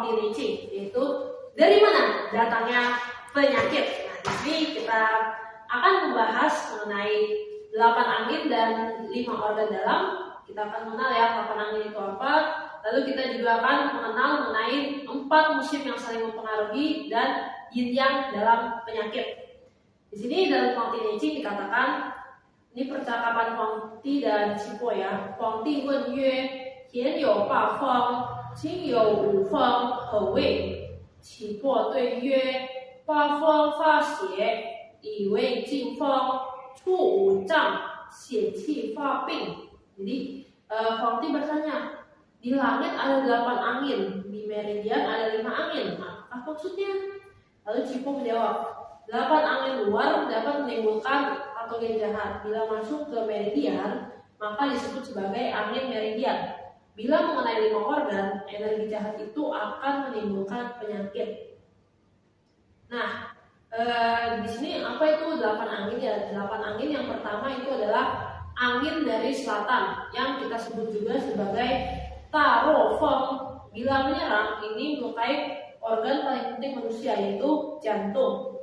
Huangdi, yaitu dari mana datangnya penyakit. Nah, di sini kita akan membahas mengenai 8 angin dan 5 organ dalam. Kita akan mengenal ya 8 angin itu apa. Lalu kita juga akan mengenal mengenai 4 musim yang saling mempengaruhi dan yin yang dalam penyakit. Di sini dalam Huangdi dikatakan, ini percakapan Huangdi dan Qi Po ya. Huangdi wen yue, tian you ba feng, jing you wu feng, he wei. Qi Po dui yue, ba feng fa xie, yi wei jing feng, chu wu zhang, xie qi fa bing. Jadi Huangdi bertanya, di langit ada 8 angin, di meridian ada 5 angin. Nah, apa maksudnya? Lalu Qi Po menjawab, 8 angin luar dapat menimbulkan patogen jahat. Bila masuk ke meridian, maka disebut sebagai angin meridian. Bila mengenai 5 organ, energi jahat itu akan menimbulkan penyakit. Nah, di sini apa itu 8 angin ya? 8 angin yang pertama itu adalah angin dari selatan yang kita sebut juga sebagai Taro Feng. Bila menyerang, ini melukai organ paling penting manusia, yaitu jantung.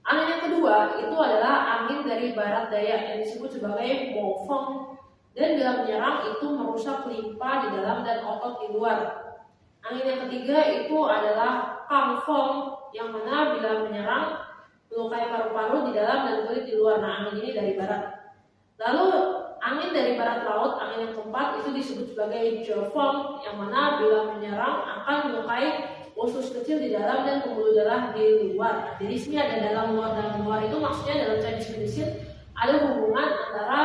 Angin yang kedua itu adalah angin dari barat daya yang disebut sebagai Mo Feng. Dan bila menyerang itu merusak limpa di dalam dan otot di luar. Angin yang ketiga itu adalah Kang Feng, yang mana bila menyerang melukai paru-paru di dalam dan kulit di luar. Nah, angin ini dari barat. Lalu angin dari barat laut, angin yang keempat itu disebut sebagai Jefeng, yang mana bila menyerang akan melukai usus kecil di dalam dan pembuluh darah di luar. Jadi sini ada dalam luar itu maksudnya dalam Chinese medicine ada hubungan antara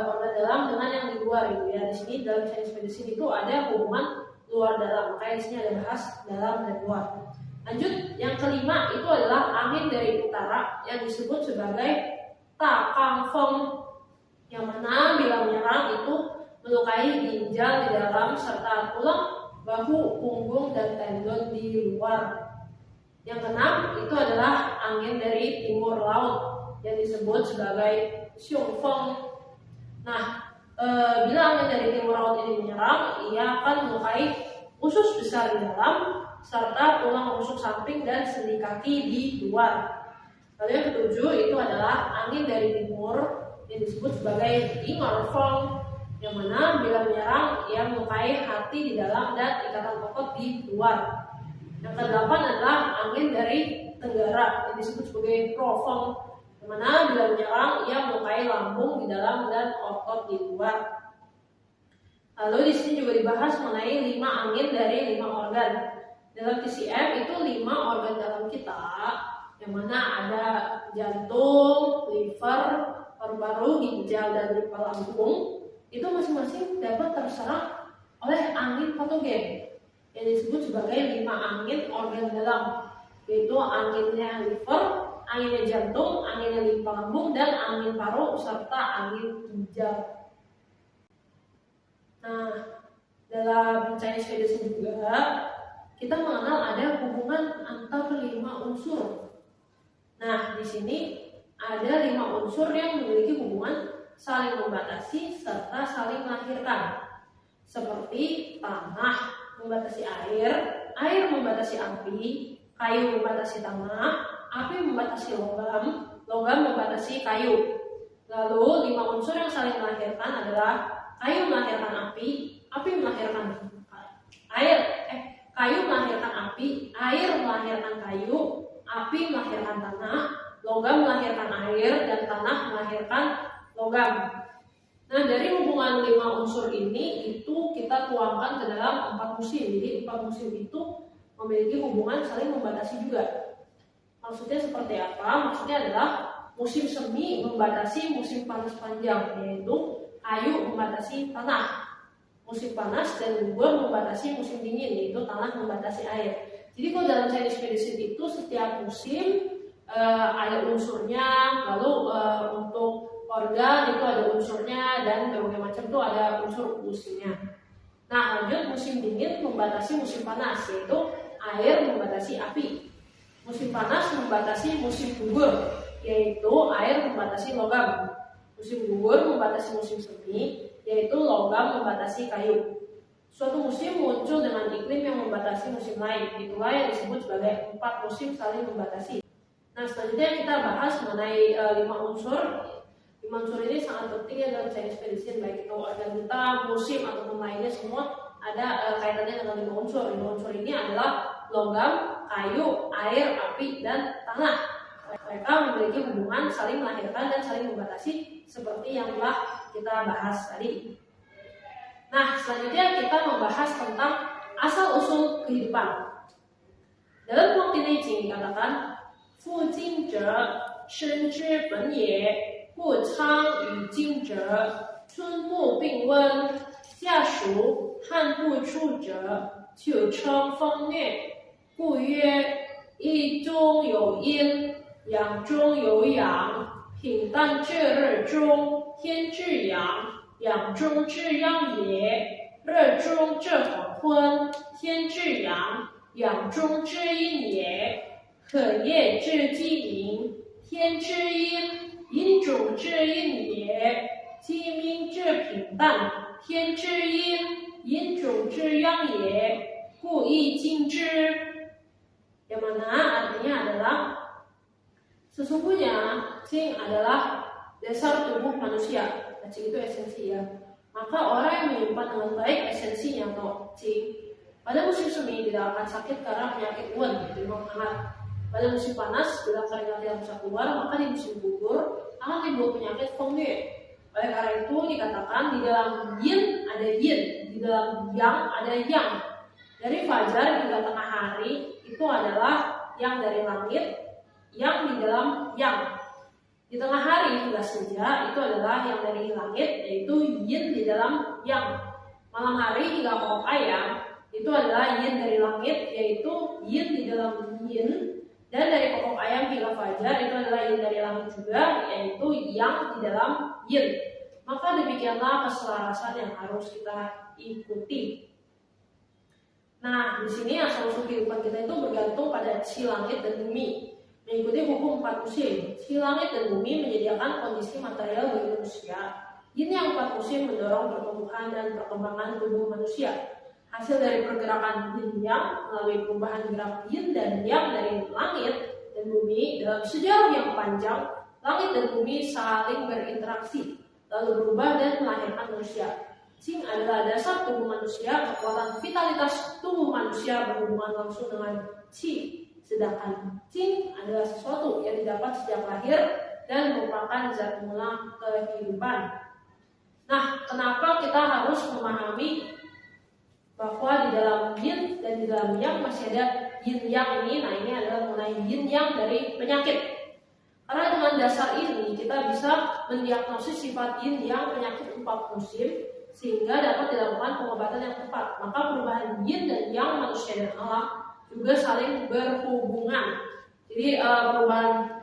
organ dalam dengan yang di luar gitu ya. Di sini dalam Chinese medicine itu ada hubungan luar dalam, makanya di sini ada bahas dalam dan luar. Lanjut, yang kelima itu adalah angin dari utara yang disebut sebagai Ta Kang Feng, yang mana bila menyerang itu melukai ginjal di dalam serta tulang, bahu, punggung, dan tendon di luar. Yang keenam itu adalah angin dari timur laut yang disebut sebagai Xiong Feng. Nah, bila angin dari timur laut ini menyerang, ia akan melukai usus besar di dalam serta tulang rusuk samping dan sendi kaki di luar. Lalu yang ketujuh itu adalah angin dari timur yang disebut sebagai Ying'er Feng, yang mana bila menyerang ia melukai hati di dalam dan ikatan otot di luar. Yang kedelapan adalah angin dari tenggara yang disebut sebagai Pro Feng, yang mana bila menyerang ia melukai lambung di dalam dan otot di luar. Lalu di sini juga dibahas mengenai 5 angin dari 5 organ. Dalam TCM itu 5 organ dalam kita, yang mana ada jantung, liver, paru-paru, ginjal, dan limpa lambung. Itu masing-masing dapat terserang oleh angin patogen yang disebut sebagai 5 angin organ dalam, yaitu anginnya liver, anginnya jantung, anginnya limpa lambung, dan angin paru serta angin ginjal. Nah, dalam Chinese medicine juga kita mengenal ada hubungan antar 5 unsur. Nah, di sini ada 5 unsur yang memiliki hubungan saling membatasi serta saling melahirkan. Seperti tanah membatasi air, air membatasi api, kayu membatasi tanah, api membatasi logam, logam membatasi kayu. Lalu 5 unsur yang saling melahirkan adalah kayu melahirkan api, api melahirkan air, kayu melahirkan api, air melahirkan kayu, api melahirkan tanah, logam melahirkan air, dan tanah melahirkan logam. Nah, dari hubungan 5 unsur ini itu kita tuangkan ke dalam 4 musim. Jadi 4 musim itu memiliki hubungan saling membatasi juga. Maksudnya seperti apa? Maksudnya adalah musim semi membatasi musim panas panjang, yaitu kayu membatasi tanah. Musim panas dan gugur membatasi musim dingin, yaitu tanah membatasi air. Jadi kalau dalam Chinese medicine itu setiap musim ada unsurnya, lalu untuk organ itu ada unsurnya, dan berbagai macam itu ada unsur musimnya. Nah, lanjut, musim dingin membatasi musim panas, yaitu air membatasi api. Musim panas membatasi musim gugur, yaitu air membatasi logam. Musim gugur membatasi musim semi, yaitu logam membatasi kayu. Suatu musim muncul dengan iklim yang membatasi musim lain. Itulah yang disebut sebagai 4 musim saling membatasi. Nah, selanjutnya kita bahas mengenai 5 unsur. 5 unsur ini sangat penting ya dalam sains medicine, baik itu organita, musim ataupun lainnya, semua ada kaitannya dengan 5 unsur. 5 unsur ini adalah logam, kayu, air, api, dan tanah. Mereka memiliki hubungan saling melahirkan dan saling membatasi seperti yang telah kita bahas tadi. Nah, selanjutnya kita membahas tentang asal-usul kehidupan. Dalam Huang Di Jing dikatakan, Fu Jing Zhe, Shen Zhi Ben Ye, Gu Chang Yu Jing Zhe, Chun Mu Bing Wen, Xia Shu, Han Bu Chu Zhe, Qiu Cheng Feng Nue, Gu Yue, Yi Zhong You Yin, Yang Zhong You Yang, Ping Dan Zhi Ri Zhong, Tian Zhi Yang。养中至阳也，热中至黄昏，天至阳，养中至阴也，可夜至鸡鸣，天之阴，阴中至阴也，鸡鸣至平淡，天之阴，阴中至阳也，故易经之。Yang mana artinya adalah sesungguhnya Qing adalah dasar tubuh manusia. Qing itu esensi ya. Maka orang yang menyimpan dengan baik esensinya atau Qing pada musim semi tidak akan sakit karena penyakit Wen, demam hangat. Pada musim panas bila keringat tidak bisa keluar, maka di musim gugur akan timbul penyakit Feng Nue. Oleh karena itu dikatakan di dalam Yin ada Yin, di dalam Yang ada Yang. Dari fajar hingga tengah hari itu adalah yang dari langit, yang di dalam Yang. Di tengah hari hingga senja itu adalah yang dari langit, yaitu yin di dalam yang. Malam hari hingga kokok ayam itu adalah yin dari langit, yaitu yin di dalam yin. Dan dari kokok ayam hingga fajar itu adalah yin dari langit juga, yaitu yang di dalam yin. Maka demikianlah keselarasan yang harus kita ikuti. Nah, di sini asal-usul kehidupan kita itu bergantung pada si langit dan bumi. Mengikuti hukum 4 musim, si langit dan bumi menyediakan kondisi material bagi manusia. Yin yang 4 musim mendorong pertumbuhan dan perkembangan tubuh manusia. Hasil dari pergerakan yin yang melalui perubahan gerak yin dan yang dari langit dan bumi dalam sejarah yang panjang, langit dan bumi saling berinteraksi, lalu berubah dan melahirkan manusia. Qing adalah dasar tubuh manusia, kekuatan vitalitas tubuh manusia berhubungan langsung dengan Qi. Sedangkan Qing adalah sesuatu yang didapat sejak lahir dan merupakan zat mula kehidupan. Nah, kenapa kita harus memahami bahwa di dalam yin dan di dalam yang masih ada yin yang ini? Nah, ini adalah mengenai yin yang dari penyakit. Karena dengan dasar ini kita bisa mendiagnosis sifat yin yang penyakit 4 musim sehingga dapat dilakukan pengobatan yang tepat. Maka perubahan yin dan yang manusia dan alam juga saling berhubungan. Jadi perubahan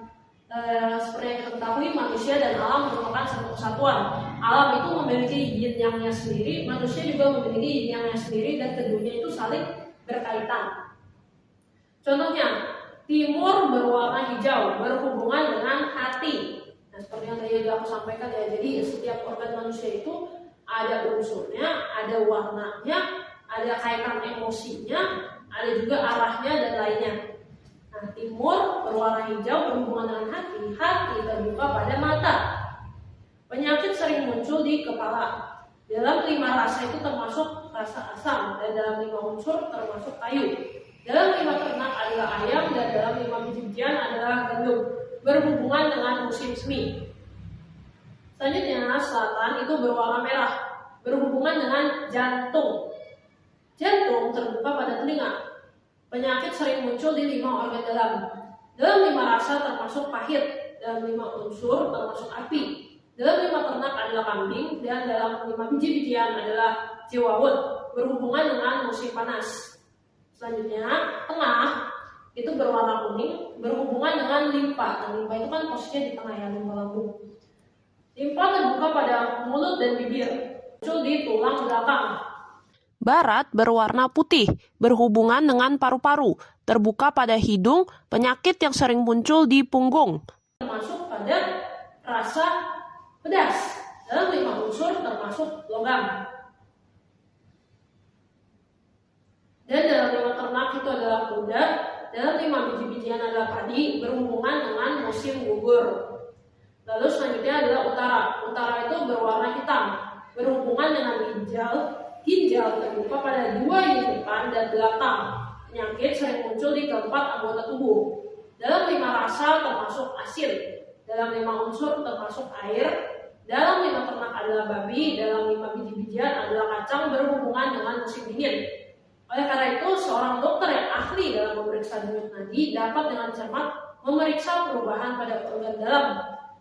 seperti yang kita ketahui, manusia dan alam merupakan satu kesatuan. Alam itu memiliki yin yang-nya sendiri, manusia juga memiliki yin yang-nya sendiri, dan keduanya itu saling berkaitan. Contohnya, timur berwarna hijau berhubungan dengan hati. Nah, seperti yang tadi aku sampaikan ya, jadi setiap organ manusia itu ada unsurnya, ada warnanya, ada kaitan emosinya, ada juga arahnya dan lainnya. Nah, timur berwarna hijau berhubungan dengan hati. Hati terbuka pada mata. Penyakit sering muncul di kepala. Dalam 5 rasa itu termasuk rasa asam, dan dalam 5 unsur termasuk kayu. Dalam 5 ternak adalah ayam, dan dalam 5 biji-bijian adalah gandum. Berhubungan dengan musim semi. Selanjutnya, selatan itu berwarna merah, berhubungan dengan jantung. Jantung terbuka pada telinga. Penyakit sering muncul di 5 organ dalam. Dalam 5 rasa termasuk pahit, dalam 5 unsur termasuk api. Dalam 5 ternak adalah kambing, dan dalam 5 biji-bijian adalah jiwawut, berhubungan dengan musim panas. Selanjutnya, tengah itu berwarna kuning, berhubungan dengan limpa. Dan limpa itu kan posisinya di tengah ya, limpa lambung. Limpa terbuka pada mulut dan bibir, muncul di tulang belakang. Barat berwarna putih, berhubungan dengan paru-paru, terbuka pada hidung, penyakit yang sering muncul di punggung. Termasuk pada rasa pedas. Dalam 5 unsur termasuk logam. Dan dalam 5 ternak itu adalah kuda, dalam 5 biji-bijian adalah padi, berhubungan dengan musim gugur. Lalu selanjutnya adalah utara. Utara itu berwarna hitam, berhubungan dengan ginjal. Ginjal terbuka pada 2 unit depan dan belakang. Penyakit sering muncul di keempat anggota tubuh. Dalam 5 rasa termasuk asin, dalam 5 unsur termasuk air, dalam 5 ternak adalah babi, dalam 5 biji-bijian adalah kacang, berhubungan dengan musim dingin. Oleh karena itu, seorang dokter yang ahli dalam memeriksa denyut nadi dapat dengan cermat memeriksa perubahan pada organ dalam,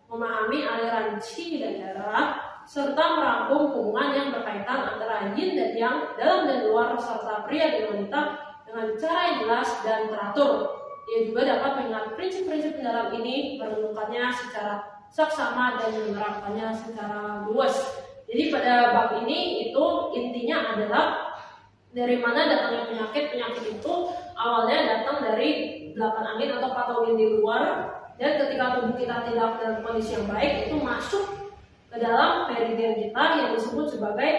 memahami aliran qi dan darah, serta merangkum hubungan yang berkaitan antara yin dan yang, dalam dan luar, serta pria dan wanita dengan cara yang jelas dan teratur. Ia juga dapat mengingat prinsip-prinsip dalam ini, merenungkannya secara saksama dan menerapkannya secara luas. Jadi pada bab ini itu intinya adalah dari mana datangnya penyakit itu awalnya datang dari 8 angin atau patogen di luar, dan ketika tubuh kita tidak dalam kondisi yang baik itu masuk ke dalam meridian kita yang disebut sebagai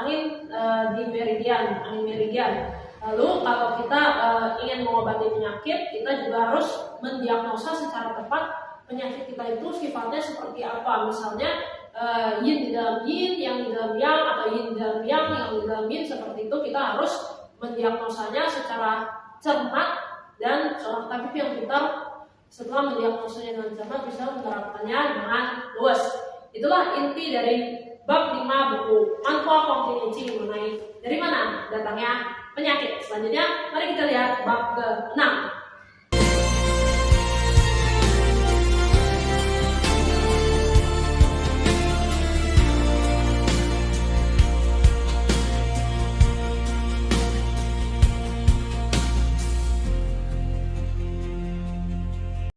angin di meridian, angin meridian. Lalu kalau kita ingin mengobati penyakit, kita juga harus mendiagnosa secara tepat penyakit kita itu sifatnya seperti apa. Misalnya yin di dalam yin, yang di dalam yang, atau yin di dalam yang di dalam yin, seperti itu kita harus mendiagnosanya secara cermat, dan seorang tabib yang pintar setelah mendiagnosanya dengan cermat bisa menerapkannya dengan luas. Itulah inti dari bab 5 buku Manhua Kontinensi mengenai dari mana datangnya penyakit. Selanjutnya mari kita lihat bab ke-6.